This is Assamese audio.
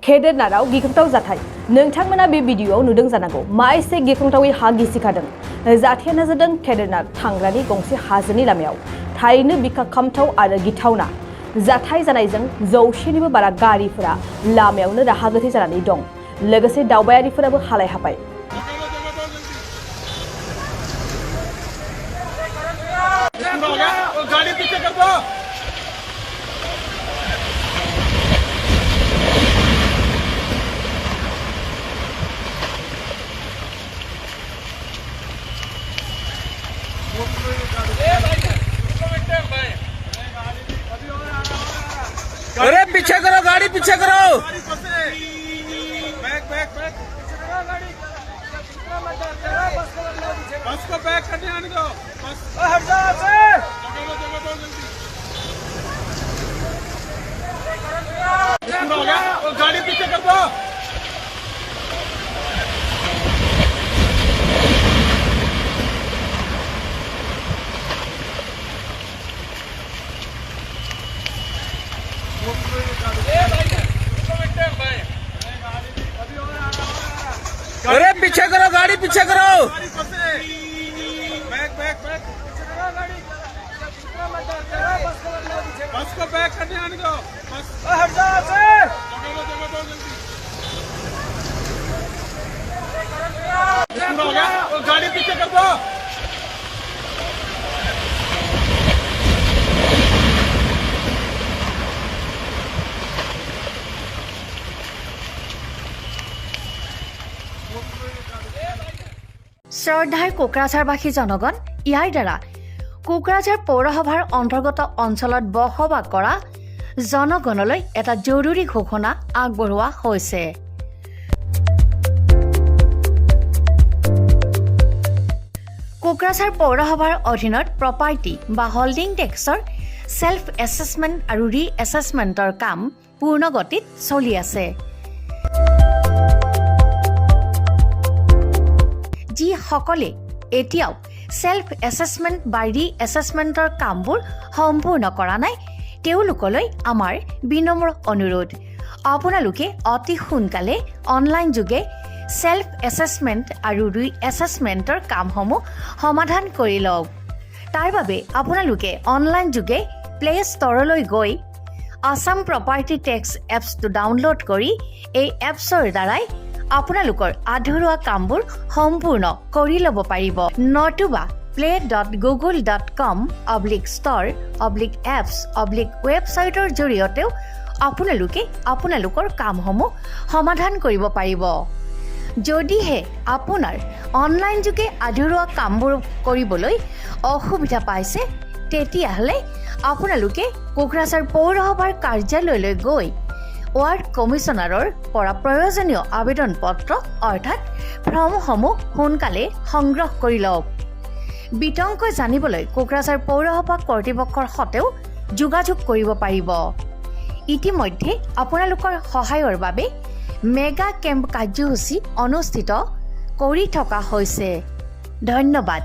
केदारनाथआव गिख्रंथाव जाथाय नोंथांमोना बे भिडिअआव नुदों जानांगौ मा एसे गिख्रंथावै हा गिसिखादों जाथायानो जादों केदारनाथ थांग्रानि गंसे हाजोनि लामायाव थारैनो बिखा खामथाव आरो गिथावना जाथाय जानायजों 100निबो बारा गारिफोरा लामायावनो राहा गोथे जानानै दं लोगोसे दावबायारिफोराबो हालाय हाफाय गाड़ी पीछे कर दो अरे पीछे करो गाड़ी पीछे करो बैक बैक बैक बस को बैक करने आने दो बस हट जाओ से गाड़ी पीछे कर दो अरे पीछे करो गाड़ी पीछे करो बैक बैक बैक बस को बैक करने आने दो बस हट जाओ से गाड़ी पीछे कर दो শ্ৰদ্ধাৰ কোকৰাঝাৰবাসী জনগণ ইয়াৰ দ্বাৰা কোকৰাঝাৰ পৌৰসভাৰ অন্তৰ্গত অঞ্চলত বসবাস কৰা জনগণলৈ এটা জৰুৰী ঘোষণা আগবঢ়োৱা হৈছে কোকৰাঝাৰ পৌৰসভাৰ অধীনত প্ৰপাৰ্টি বা হোল্ডিং টেক্সৰ সেল্ফ এছেছমেণ্ট আৰু ৰি এছেছমেণ্টৰ কাম পূৰ্ণ গতিত চলি আছে যিসকলে এতিয়াও সেল্ফ এছেছমেণ্ট বা ৰি এছেছমেণ্টৰ কামবোৰ সম্পূৰ্ণ কৰা নাই তেওঁলোকলৈ আমাৰ বিনম্ৰ অনুৰোধ আপোনালোকে অতি সোনকালে অনলাইন যোগে সেল্ফ এছেছমেণ্ট আৰু ৰি এছেছমেণ্টৰ কামসমূহ সমাধান কৰি লওক তাৰ বাবে আপোনালোকে অনলাইন যোগে প্লে ষ্টৰলৈ গৈ আসাম প্ৰপাৰ্টি টেক্স এপছটো ডাউনলোড কৰি এই এপছৰ দ্বাৰাই আপোনালোকৰ আধৰুৱা কামবোৰ সম্পূৰ্ণ কৰি ল'ব পাৰিব নতুবা play.google.com/store/apps/ৱেবছাইটৰ জৰিয়তেও আপোনালোকে আপোনালোকৰ কামসমূহ সমাধান কৰিব পাৰিব যদিহে আপোনাৰ অনলাইন যোগে আধৰুৱা কামবোৰ কৰিবলৈ অসুবিধা পাইছে তেতিয়াহ'লে আপোনালোকে কোকৰাঝাৰ পৌৰসভাৰ কাৰ্যালয়লৈ গৈ ৱাৰ্ড কমিছনাৰৰ পৰা প্ৰয়োজনীয় আবেদন পত্ৰ অৰ্থাৎ ফৰ্মসমূহ সোনকালে সংগ্ৰহ কৰি লওক বিতংকৈ জানিবলৈ কোকৰাঝাৰ পৌৰসভা কৰ্তৃপক্ষৰ সৈতেও যোগাযোগ কৰিব পাৰিব ইতিমধ্যে আপোনালোকৰ সহায়ৰ বাবে মেগা কেম্প কাৰ্যসূচী অনুষ্ঠিত কৰি থকা হৈছে ধন্যবাদ